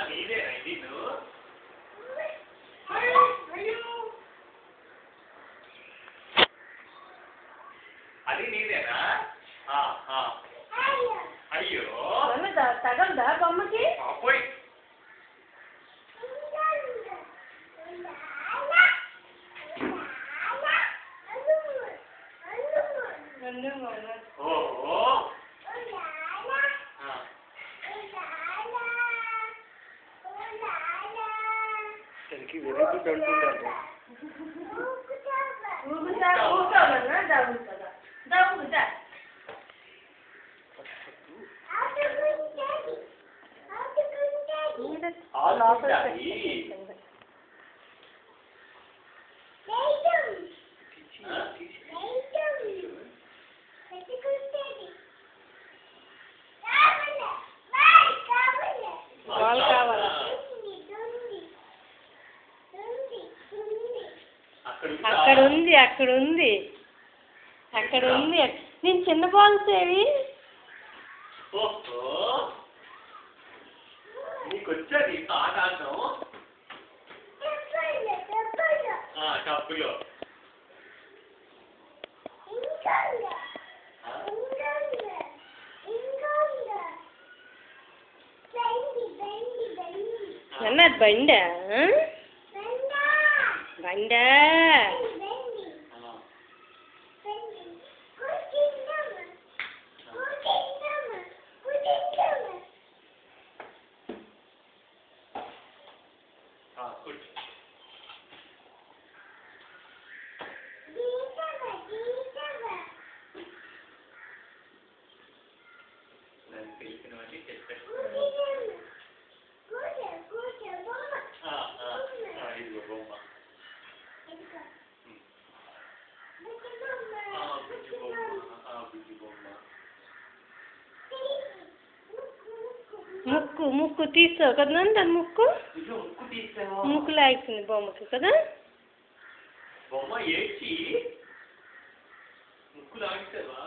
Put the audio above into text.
నీదేనా ఇది నువ్వు అది నీదేనా అయ్యో తగలదా బొమ్మకి పోయి దానికి వెరీ గుడ్ అంటుంటారు బాల్ కావాలా అక్కడ ఉంది నేను చిన్న బాల్స్ ఏవి నీకొచ్చది ఆట ఆడడం కప్పులో అన్నది బండా బండా తెలిసినవన్నీ చెప్పాను ఇదిగో బొమ్మ బుజ్జి బొమ్మ ముక్కు తీస్తావు కదా దాని ముక్కు తీసావా ముక్కు లాగుతుంది బొమ్మకి కదా బొమ్మ ఏడ్చి ముక్కు లాగిస్తావా